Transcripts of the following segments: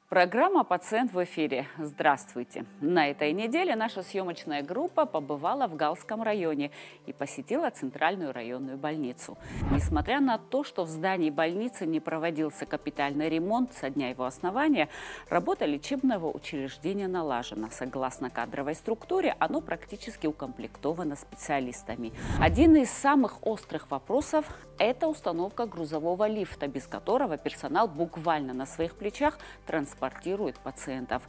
Программа «Пациент» в эфире. Здравствуйте! На этой неделе наша съемочная группа побывала в Галском районе и посетила Центральную районную больницу. Несмотря на то, что в здании больницы не проводился капитальный ремонт со дня его основания, работа лечебного учреждения налажена. Согласно кадровой структуре, оно практически укомплектовано специалистами. Один из самых острых вопросов – это установка грузового лифта, без которого персонал буквально на своих плечах транспортирует пациентов.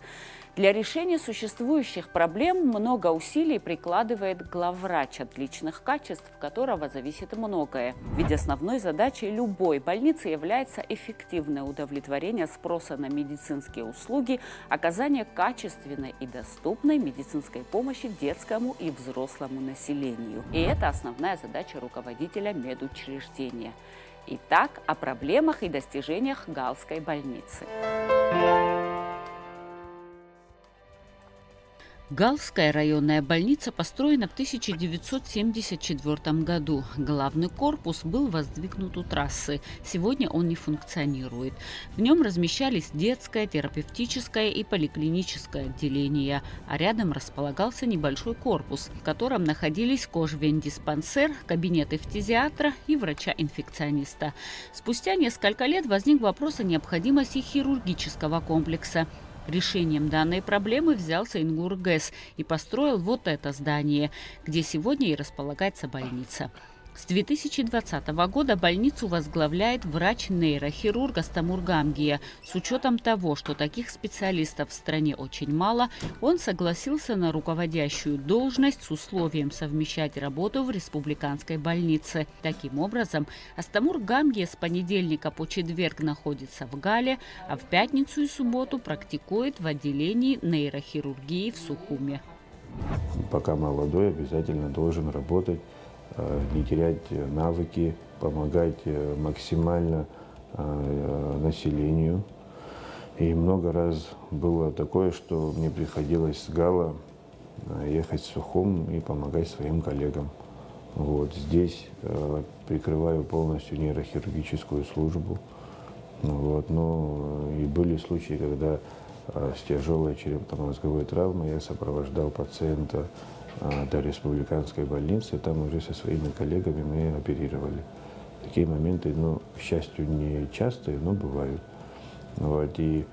Для решения существующих проблем много усилий прикладывает главврач, от личных качеств которого зависит многое. Ведь основной задачей любой больницы является эффективное удовлетворение спроса на медицинские услуги, оказание качественной и доступной медицинской помощи детскому и взрослому населению. И это основная задача руководителя медучреждения. Итак, о проблемах и достижениях Галской больницы. Галская районная больница построена в 1974 году. Главный корпус был воздвигнут у трассы. Сегодня он не функционирует. В нем размещались детское, терапевтическое и поликлиническое отделения, а рядом располагался небольшой корпус, в котором находились кожвен-диспансер, кабинеты фтизиатра и врача-инфекциониста. Спустя несколько лет возник вопрос о необходимости хирургического комплекса. Решением данной проблемы взялся Ингургэс и построил вот это здание, где сегодня и располагается больница. С 2020 года больницу возглавляет врач-нейрохирург Астамур Гамгия. С учетом того, что таких специалистов в стране очень мало, он согласился на руководящую должность с условием совмещать работу в республиканской больнице. Таким образом, Астамур Гамгия с понедельника по четверг находится в Гале, а в пятницу и субботу практикует в отделении нейрохирургии в Сухуме. Пока молодой, обязательно должен работать, не терять навыки, помогать максимально населению. И много раз было такое, что мне приходилось с Гала ехать в Сухум и помогать своим коллегам. Вот здесь прикрываю полностью нейрохирургическую службу. Вот. Но и были случаи, когда с тяжелой черепно-мозговой травмой я сопровождал пациента до республиканской больницы, там уже со своими коллегами мы оперировали. Такие моменты, к счастью, не частые, но бывают. Вот. И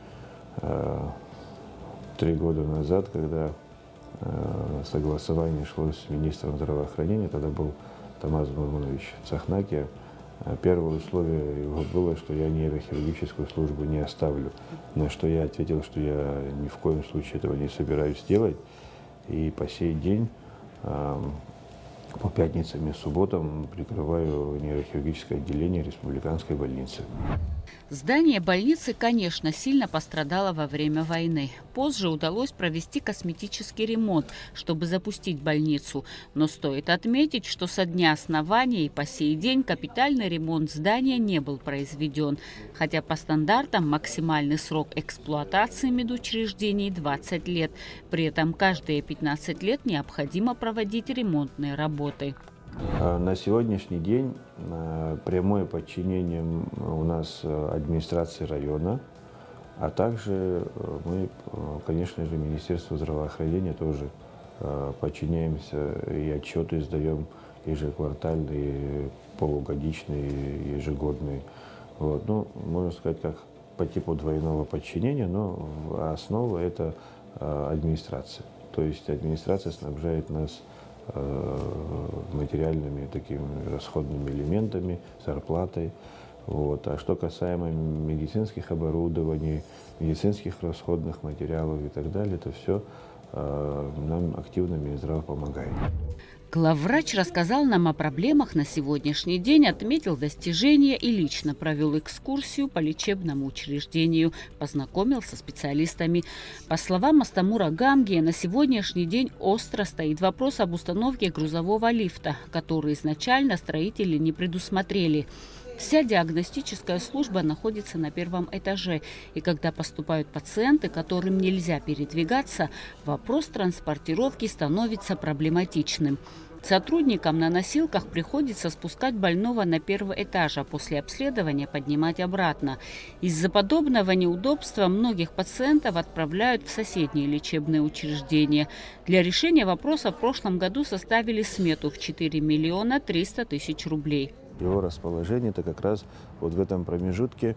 3 года назад, когда согласование шло с министром здравоохранения, тогда был Тамаз Мурмунович Цахнакия, первое условие его было, что я нейрохирургическую службу не оставлю. На что я ответил, что я ни в коем случае этого не собираюсь делать. И по сей день, по пятницам и субботам прикрываю нейрохирургическое отделение республиканской больницы. Здание больницы, конечно, сильно пострадало во время войны. Позже удалось провести косметический ремонт, чтобы запустить больницу. Но стоит отметить, что со дня основания и по сей день капитальный ремонт здания не был произведен. Хотя по стандартам максимальный срок эксплуатации медучреждений 20 лет. При этом каждые 15 лет необходимо проводить ремонтные работы. На сегодняшний день прямое подчинение у нас администрации района, а также мы, конечно же, Министерству здравоохранения тоже подчиняемся и отчеты сдаем ежеквартальные, полугодичные, ежегодные. Вот. Можно сказать, как по типу двойного подчинения, но основа – это администрация. То есть администрация снабжает нас материальными такими расходными элементами, зарплатой. Вот. А что касаемо медицинских оборудований, медицинских расходных материалов и так далее, это все нам активно Минздрав помогает. Главврач рассказал нам о проблемах на сегодняшний день, отметил достижения и лично провел экскурсию по лечебному учреждению, познакомился со специалистами. По словам Астамура Гамгия, на сегодняшний день остро стоит вопрос об установке грузового лифта, который изначально строители не предусмотрели. Вся диагностическая служба находится на 1-м этаже, и когда поступают пациенты, которым нельзя передвигаться, вопрос транспортировки становится проблематичным. Сотрудникам на носилках приходится спускать больного на первый этаж, а после обследования поднимать обратно. Из-за подобного неудобства многих пациентов отправляют в соседние лечебные учреждения. Для решения вопроса в прошлом году составили смету в 4 миллиона 300 тысяч рублей. Его расположение — это как раз вот в этом промежутке.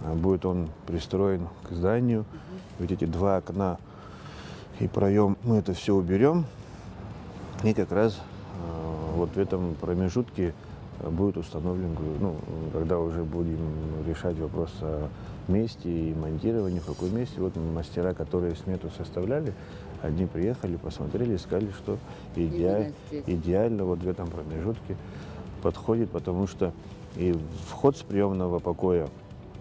Будет он пристроен к зданию. Вот эти два окна и проем, мы это все уберем. И как раз вот в этом промежутке будет установлен, ну, когда уже будем решать вопрос о месте и монтировании, в каком месте. Вот мастера, которые смету составляли, одни приехали, посмотрели, сказали, что идеально вот в этом промежутке подходит, потому что и вход с приемного покоя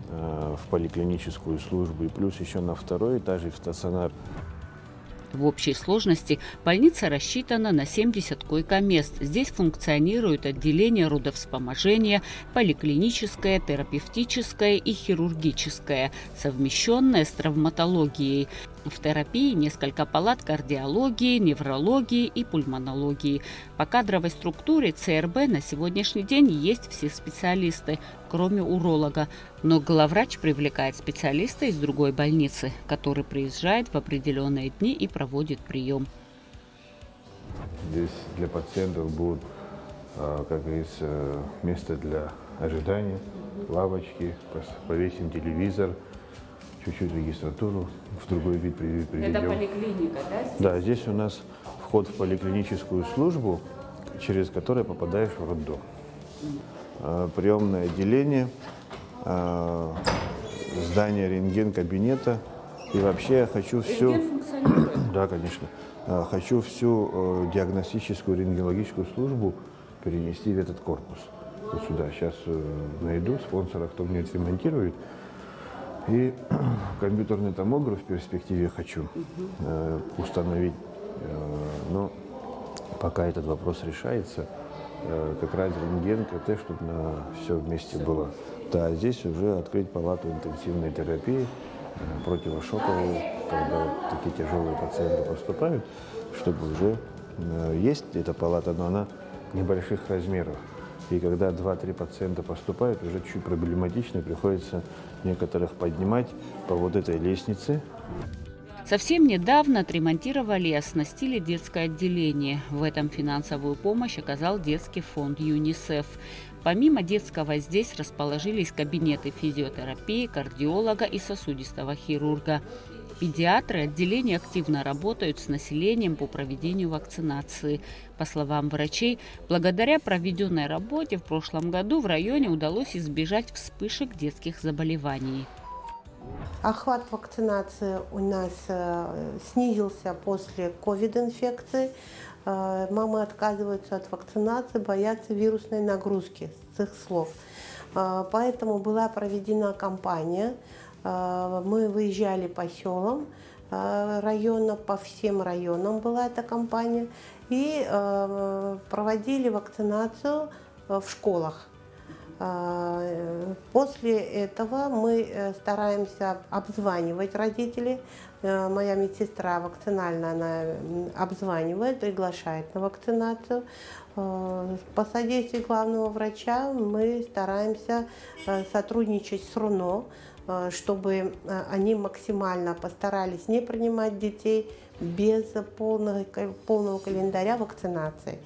в поликлиническую службу, и плюс еще на второй этаж и в стационар. В общей сложности больница рассчитана на 70 койко-мест. Здесь функционируют отделения родовспоможения, поликлиническое, терапевтическое и хирургическое, совмещенное с травматологией. В терапии несколько палат кардиологии, неврологии и пульмонологии. По кадровой структуре ЦРБ на сегодняшний день есть все специалисты, кроме уролога. Но главврач привлекает специалиста из другой больницы, который приезжает в определенные дни и проводит прием. Здесь для пациентов будет, как говорится, место для ожидания, лавочки, повесим телевизор, чуть-чуть регистратуру, в другой вид приведем. Это поликлиника, да? Да, здесь у нас вход в поликлиническую службу, через который попадаешь в роддом. Приемное отделение, здание рентген-кабинета. И вообще я хочу всю... Рентген функционирует? Да, конечно. Хочу всю диагностическую рентгенологическую службу перенести в этот корпус. Вот сюда. Сейчас найду спонсора, кто мне отремонтирует. И компьютерный томограф в перспективе хочу установить. Но пока этот вопрос решается, как раз рентген, КТ, чтобы на все вместе было. Да, здесь уже открыть палату интенсивной терапии, противошоковую, когда вот такие тяжелые пациенты поступают, чтобы уже есть эта палата, но она небольших размеров. И когда 2-3 пациента поступают, уже чуть проблематично, приходится некоторых поднимать по вот этой лестнице. Совсем недавно отремонтировали и оснастили детское отделение. В этом финансовую помощь оказал детский фонд ЮНИСЕФ. Помимо детского здесь расположились кабинеты физиотерапии, кардиолога и сосудистого хирурга. Педиатры отделения активно работают с населением по проведению вакцинации. По словам врачей, благодаря проведенной работе в прошлом году в районе удалось избежать вспышек детских заболеваний. Охват вакцинации у нас снизился после ковид-инфекции. Мамы отказываются от вакцинации, боятся вирусной нагрузки, с их слов. Поэтому была проведена кампания. Мы выезжали по селам района, по всем районам была эта кампания, и проводили вакцинацию в школах. После этого мы стараемся обзванивать родителей. Моя медсестра вакцинальная, она обзванивает, приглашает на вакцинацию. По содействию главного врача мы стараемся сотрудничать с РУНО, чтобы они максимально постарались не принимать детей без полного календаря вакцинации.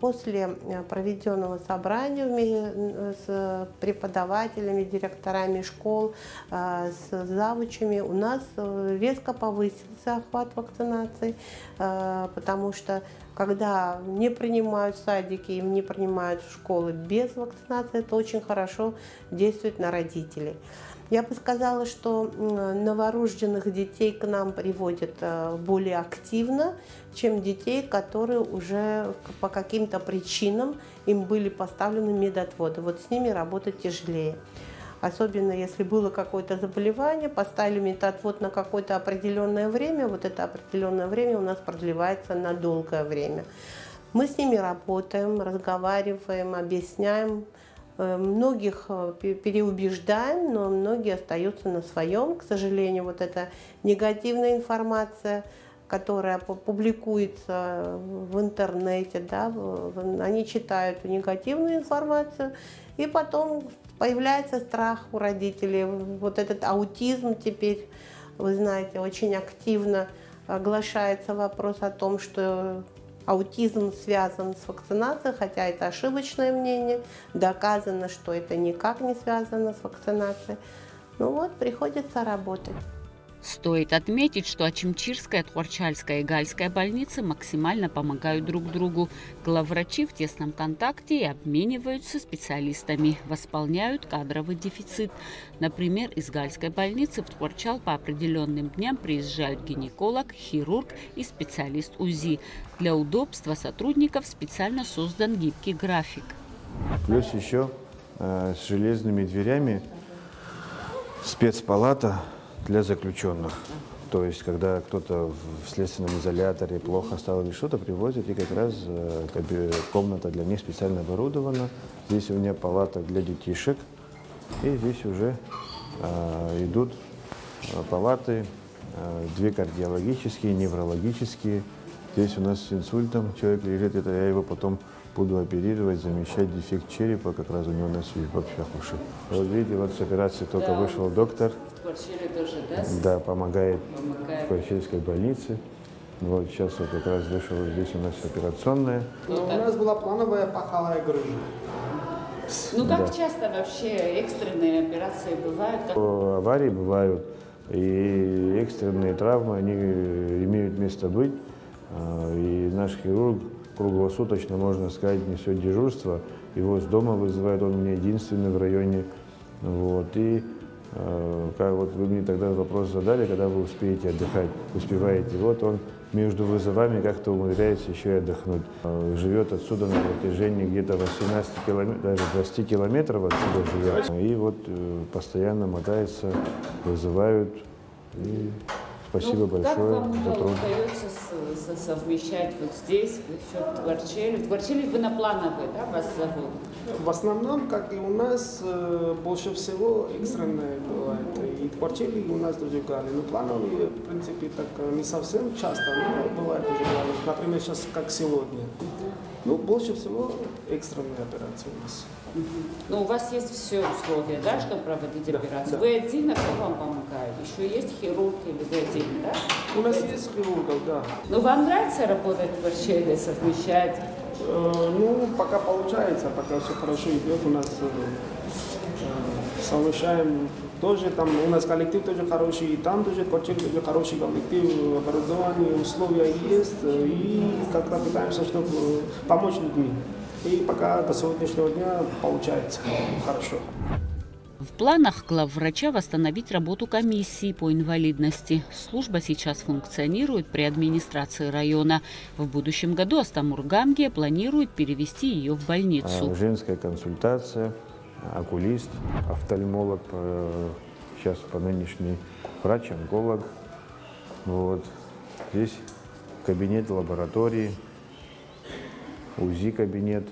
После проведенного собрания с преподавателями, директорами школ, с завучами у нас резко повысился охват вакцинации, потому что когда не принимают садики и не принимают школы без вакцинации, это очень хорошо действует на родителей. Я бы сказала, что новорожденных детей к нам приводят более активно, чем детей, которые уже по каким-то причинам им были поставлены медотводы. Вот с ними работать тяжелее. Особенно если было какое-то заболевание, поставили медотвод на какое-то определенное время, вот это определенное время у нас продлевается на долгое время. Мы с ними работаем, разговариваем, объясняем. Многих переубеждаем, но многие остаются на своем. К сожалению, вот эта негативная информация которая публикуется в интернете, да, они читают негативную информацию, и потом появляется страх у родителей. Вот этот аутизм теперь, вы знаете, очень активно оглашается вопрос о том, что аутизм связан с вакцинацией, хотя это ошибочное мнение, доказано, что это никак не связано с вакцинацией. Ну вот, приходится работать. Стоит отметить, что Ачимчирская, Тхуарчальская и Гальская больницы максимально помогают друг другу. Главврачи в тесном контакте и обмениваются специалистами, восполняют кадровый дефицит. Например, из Гальской больницы в Тхуарчал по определенным дням приезжают гинеколог, хирург и специалист УЗИ. Для удобства сотрудников специально создан гибкий график. Плюс еще с железными дверями спецпалата для заключенных. То есть, когда кто-то в следственном изоляторе плохо стал или что-то, привозят, и как раз комната для них специально оборудована. Здесь у меня палата для детишек, и здесь уже идут палаты, две кардиологические, неврологические. Здесь у нас с инсультом человек лежит, это я его потом буду оперировать, замещать дефект черепа, как раз у него на свежих ушах. Вот видите, вот с операции только вышел доктор. Тоже, да? Да, помогает в Тхуарчальской больнице. Вот сейчас вот как раз вышел, здесь у нас операционная. Но у нас была плановая паховая грыжа. Ну как часто вообще экстренные операции бывают? Аварии бывают, и экстренные травмы, они имеют место быть. И наш хирург круглосуточно, можно сказать, несет дежурство. Его с дома вызывают, он у меня единственный в районе. Вот. И как вот вы мне тогда вопрос задали, когда вы успеете отдыхать, успеваете. Вот он между вызовами как-то умудряется еще и отдохнуть. Живет отсюда на протяжении где-то 18 километров, даже 20 километров отсюда живет. И вот постоянно мотается, вызывают. И спасибо большое как вам за труд. удается совмещать вот здесь, еще в Тхуарчале? В Тхуарчале вы на плановый, да, вас зовут? В основном, как и у нас, больше всего экстренное бывает. И в Тхуарчале, и у нас тоже в Гале. Но плановые, в принципе, так не совсем часто, но бывает уже. Например, сейчас, как сегодня. Ну, больше всего экстренные операции у нас. Ну, у вас есть все условия, да, чтобы проводить операцию? Да. Вы один, а кто вам помогает? Еще есть хирург или вы один, да? У нас есть хирургов, да. Ну, вам нравится работать в Тхуарчале, совмещать? Ну, пока получается, пока все хорошо идет, у нас совмещаем тоже, там у нас коллектив тоже хороший, и там тоже тоже хороший коллектив, оборудование, условия есть, и как-то пытаемся, чтобы помочь людьми. И пока до сегодняшнего дня получается хорошо. В планах главврача восстановить работу комиссии по инвалидности. Служба сейчас функционирует при администрации района. В будущем году Астамур Гамгия планирует перевести ее в больницу. Женская консультация, окулист, офтальмолог, сейчас по нынешней врач-онколог. Вот. Здесь кабинет лаборатории, УЗИ-кабинет.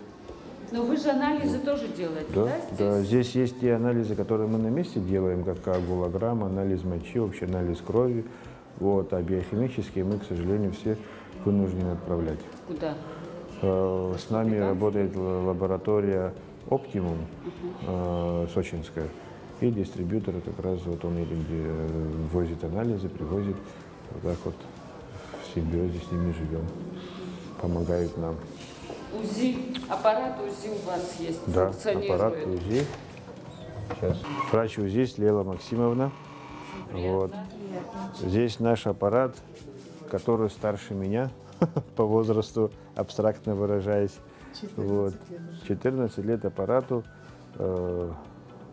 Но вы же анализы тоже делаете, да, здесь? Да, здесь есть те анализы, которые мы на месте делаем, как коагулограмм, анализ мочи, общий анализ крови. Вот, а биохимические мы, к сожалению, все вынуждены отправлять. Куда? С нами работает лаборатория «Оптимум» сочинская. И дистрибьютор как раз вот он возит анализы, привозит. Вот так вот в симбиозе с ними живем. Помогают нам. УЗИ, аппарат УЗИ у вас есть, Да, функционирует? аппарат УЗИ. Сейчас. Врач УЗИ Лела Максимовна. Вот. Здесь наш аппарат, который старше меня по возрасту, абстрактно выражаясь. 14 лет аппарату.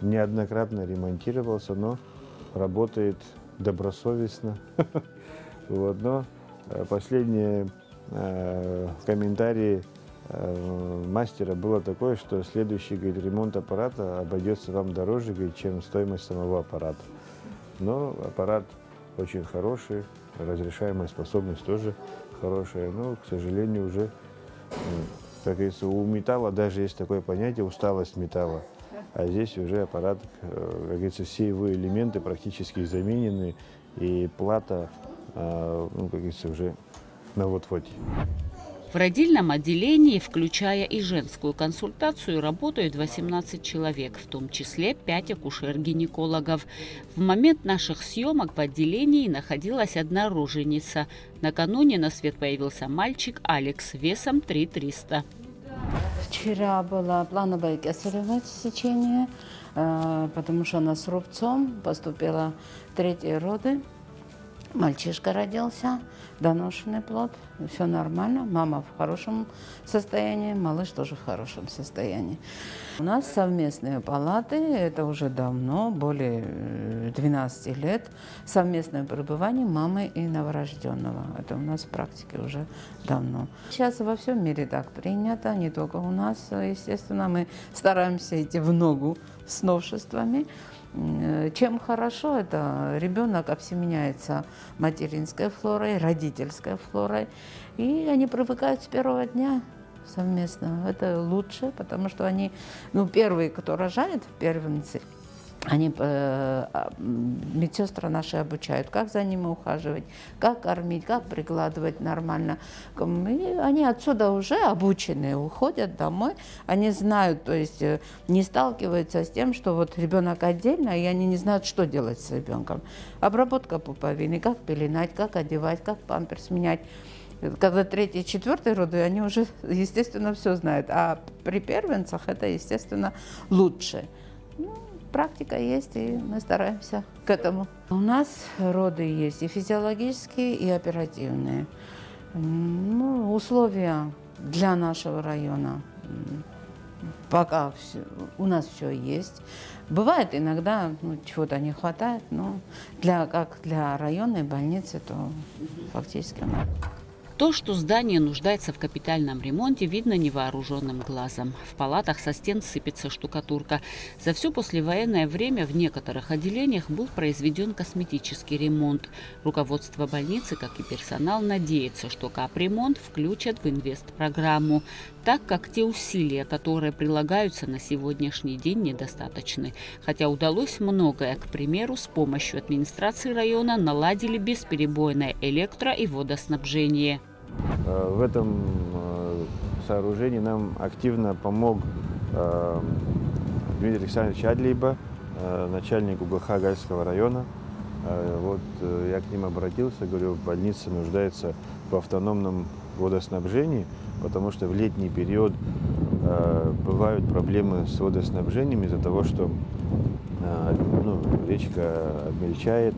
Неоднократно ремонтировался, но работает добросовестно. Вот. Но последние комментарии мастера было такое, что следующий, говорит, ремонт аппарата обойдется вам дороже, говорит, чем стоимость самого аппарата. Но аппарат очень хороший, разрешаемая способность тоже хорошая, но, к сожалению, уже, как говорится, у металла даже есть такое понятие усталость металла, а здесь уже аппарат, как говорится, все его элементы практически заменены, и плата ну, как говорится, уже на вот-вот. В родильном отделении, включая и женскую консультацию, работают 18 человек, в том числе 5 акушер-гинекологов. В момент наших съемок в отделении находилась одна роженица. Накануне на свет появился мальчик Алекс весом 3300. Вчера было плановое кесарево сечение, потому что она с рубцом, поступила 3-е роды. Мальчишка родился, доношенный плод, все нормально. Мама в хорошем состоянии, малыш тоже в хорошем состоянии. У нас совместные палаты, это уже давно, более 12 лет, совместное пребывание мамы и новорожденного. Это у нас в практике уже давно. Сейчас во всем мире так принято, не только у нас, естественно, мы стараемся идти в ногу с новшествами. Чем хорошо, это ребенок обсеменяется материнской флорой, родительской флорой, и они привыкают с первого дня совместно. Это лучше, потому что они, первые, кто рожает, первенцы, они, медсестры наши обучают, как за ними ухаживать, как кормить, как прикладывать нормально. И они отсюда уже обученные, уходят домой, они знают, то есть не сталкиваются с тем, что вот ребенок отдельно, и они не знают, что делать с ребенком. Обработка пуповины, как пеленать, как одевать, как памперс менять. Когда 3-й, 4-й роды, они уже, естественно, все знают, а при первенцах это, естественно, лучше. Практика есть, и мы стараемся к этому. У нас роды есть и физиологические, и оперативные. Условия для нашего района пока у нас все есть. Бывает иногда чего-то не хватает, но как для районной больницы, то фактически нет. То, что здание нуждается в капитальном ремонте, видно невооруженным глазом. В палатах со стен сыпется штукатурка. За все послевоенное время в некоторых отделениях был произведен косметический ремонт. Руководство больницы, как и персонал, надеется, что капремонт включат в инвестпрограмму, так как те усилия, которые прилагаются на сегодняшний день, недостаточны. Хотя удалось многое. К примеру, с помощью администрации района наладили бесперебойное электро- и водоснабжение. В этом сооружении нам активно помог Дмитрий Александрович Адлиба, начальник УГХ Гальского района. Я к ним обратился, говорю, больница нуждается в автономном водоснабжении, потому что в летний период бывают проблемы с водоснабжением из-за того, что речка обмельчает,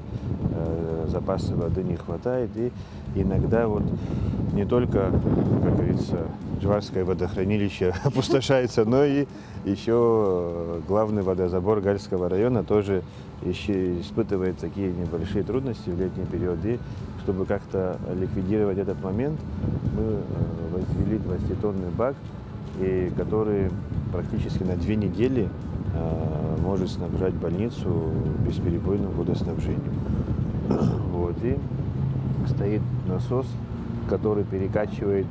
запасы воды не хватает, и иногда не только, как говорится, Джварское водохранилище опустошается, но и еще главный водозабор Гальского района тоже еще испытывает такие небольшие трудности в летний период. И чтобы как-то ликвидировать этот момент, мы возвели 20-тонный бак, который практически на 2 недели может снабжать больницу бесперебойным водоснабжением. И стоит насос, который перекачивает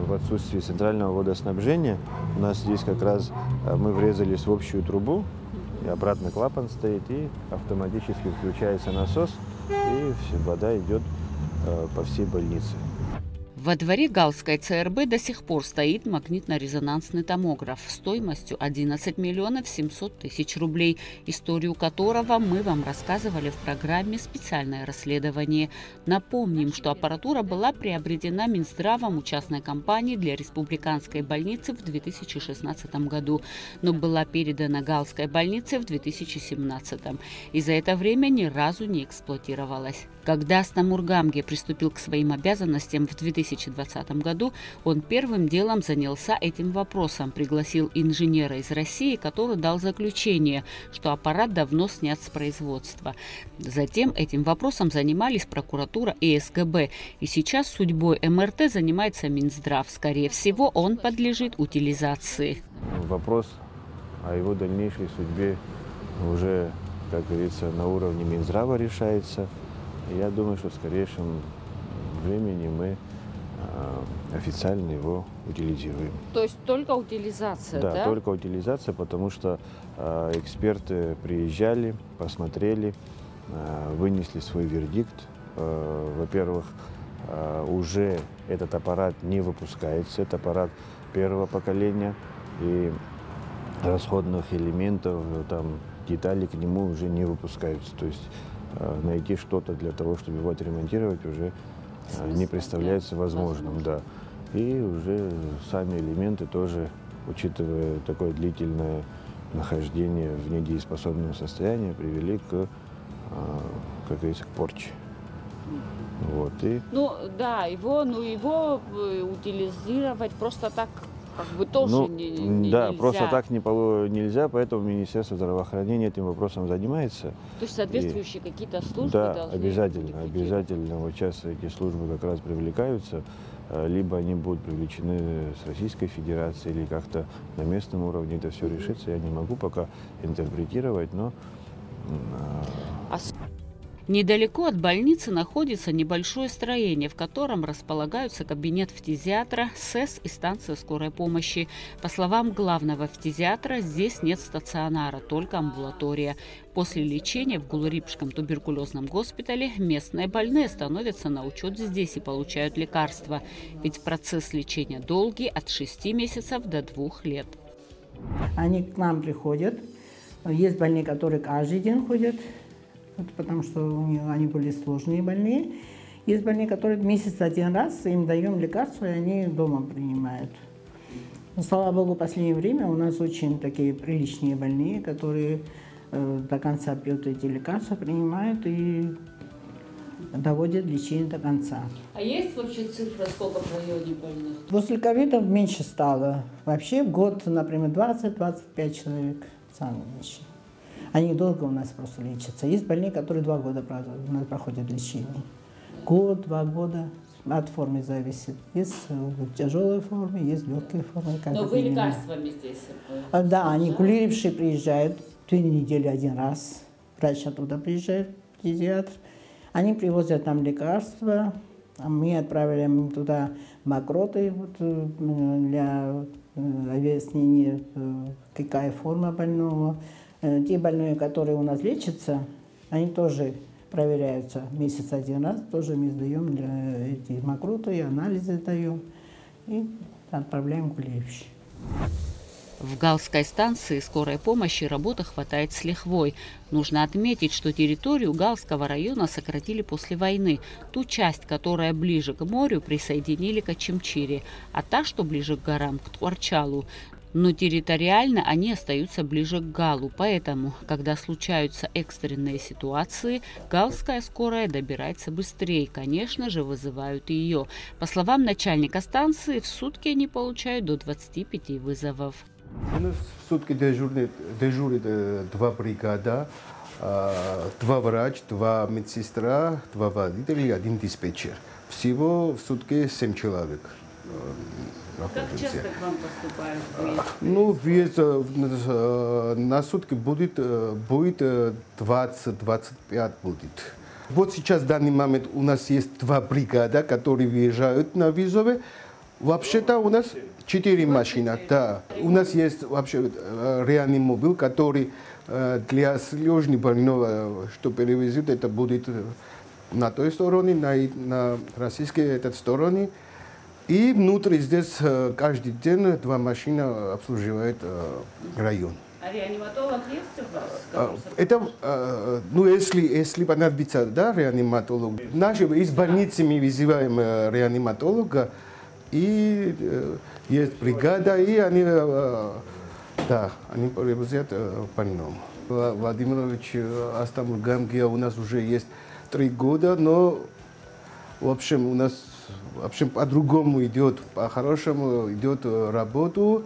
в отсутствие центрального водоснабжения. У нас здесь как раз мы врезались в общую трубу, и обратно клапан стоит, и автоматически включается насос, и вода идет по всей больнице. Во дворе Галской ЦРБ до сих пор стоит магнитно-резонансный томограф стоимостью 11 миллионов 700 тысяч рублей, историю которого мы вам рассказывали в программе «Специальное расследование». Напомним, что аппаратура была приобретена Минздравом у частной компании для республиканской больницы в 2016 году, но была передана Галской больнице в 2017. И за это время ни разу не эксплуатировалась. Когда Астамур Гамге приступил к своим обязанностям в 2020 году, он первым делом занялся этим вопросом, пригласил инженера из России, который дал заключение, что аппарат давно снят с производства. Затем этим вопросом занимались прокуратура и СГБ, и сейчас судьбой МРТ занимается Минздрав. Скорее всего, он подлежит утилизации. Вопрос о его дальнейшей судьбе уже, как говорится, на уровне Минздрава решается. Я думаю, что в скорейшем времени мы официально его утилизируем. То есть только утилизация, да? Да, только утилизация, потому что эксперты приезжали, посмотрели, вынесли свой вердикт, во-первых, уже этот аппарат не выпускается, это аппарат первого поколения, и расходных элементов, там, деталей к нему уже не выпускаются. То есть найти что-то для того, чтобы его отремонтировать, уже не представляется возможным. Да. И уже сами элементы тоже, учитывая такое длительное нахождение в недееспособном состоянии, привели к, как говорится, к порче. Вот, и... Ну да, его утилизировать просто так как бы тоже да, нельзя. просто так нельзя, поэтому Министерство здравоохранения этим вопросом занимается. То есть соответствующие какие-то службы да, должны обязательно. Вот сейчас эти службы как раз привлекаются, либо они будут привлечены с Российской Федерации, или как-то на местном уровне это все решится. Я не могу пока интерпретировать, но... Недалеко от больницы находится небольшое строение, в котором располагаются кабинет фтизиатра, СЭС и станция скорой помощи. По словам главного фтизиатра, здесь нет стационара, только амбулатория. После лечения в Гулурипском туберкулезном госпитале местные больные становятся на учет здесь и получают лекарства. Ведь процесс лечения долгий, от 6 месяцев до 2 лет. Они к нам приходят. Есть больные, которые каждый день ходят, потому что они были сложные больные. Есть больные, которые месяц один раз, им даем лекарства, и они дома принимают. Но, слава богу, в последнее время у нас очень такие приличные больные, которые до конца пьют эти лекарства, принимают и доводят лечение до конца. А есть вообще цифра, сколько в районе больных? После ковида меньше стало. Вообще в год, например, 20-25 человек сами лечат. Они долго у нас просто лечатся. Есть больные, которые 2 года у нас проходят лечение. Год, 2 года. От формы зависит. Есть в тяжелой форме, есть в легкой форме. Но вы лекарствами здесь? Да, они гулирившие приезжают 2 недели один раз. Врач оттуда приезжает, педиатр. Они привозят нам лекарства, а мы отправляем им туда мокроты для объяснения, какая форма больного. Те больные, которые у нас лечатся, они тоже проверяются месяц один раз. Тоже мы сдаем эти мокроты, анализы даем и отправляем в гулиевщик. В Галской станции скорой помощи работы хватает с лихвой. Нужно отметить, что территорию Галского района сократили после войны. Ту часть, которая ближе к морю, присоединили к Ачимчире, а та, что ближе к горам, к Тхуарчалу. Но территориально они остаются ближе к Галу, поэтому, когда случаются экстренные ситуации, галская скорая добирается быстрее, конечно же, вызывают ее. По словам начальника станции, в сутки они получают до 25 вызовов. У нас в сутки дежурит 2 бригада, 2 врача, 2 медсестра, 2 водителя и 1 диспетчер. Всего в сутки 7 человек. Как часто к вам поступают? Ну, на сутки будет 20-25 будет. Вот сейчас, в данный момент, у нас есть 2 бригада, которые выезжают на вызовы. Вообще-то у нас 4 машины. Да. У нас есть вообще реанимобиль, который для сложного больного, что перевезет, это будет на той стороне, на российской этой стороне. И внутри здесь каждый день 2 машины обслуживают район. А реаниматолог есть у вас? Это, ну, если понадобится, да, реаниматолог. Из больницы мы вызываем реаниматолога, и есть бригада, и они привозят больному. Владимирович Астамбул-Гамгия у нас уже есть 3 года, но, в общем, у нас по-другому идет, по-хорошему идет работу.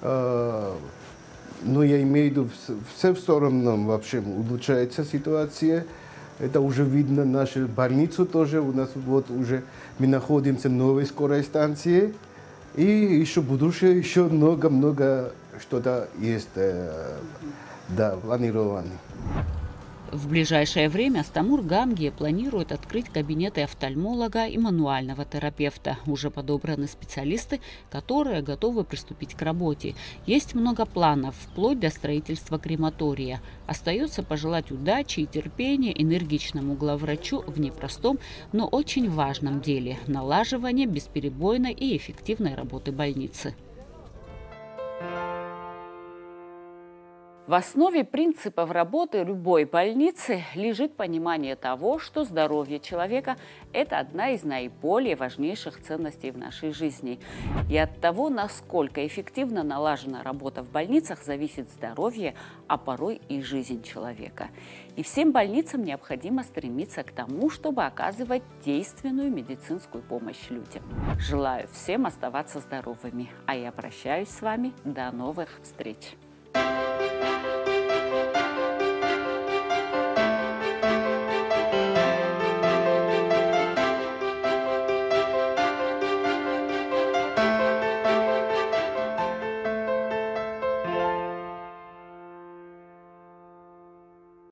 Но я имею в виду, все в сторону вообще улучшается ситуация. Это уже видно нашу больницу тоже. У нас вот уже мы находимся в новой скорой станции. И еще в будущем еще много-много что-то есть, да, планировано. В ближайшее время Астамур Гамгия планирует открыть кабинеты офтальмолога и мануального терапевта. Уже подобраны специалисты, которые готовы приступить к работе. Есть много планов, вплоть до строительства крематория. Остается пожелать удачи и терпения энергичному главврачу в непростом, но очень важном деле – налаживания бесперебойной и эффективной работы больницы. В основе принципов работы любой больницы лежит понимание того, что здоровье человека – это одна из наиболее важнейших ценностей в нашей жизни. И от того, насколько эффективно налажена работа в больницах, зависит здоровье, а порой и жизнь человека. И всем больницам необходимо стремиться к тому, чтобы оказывать действенную медицинскую помощь людям. Желаю всем оставаться здоровыми, а я прощаюсь с вами. До новых встреч!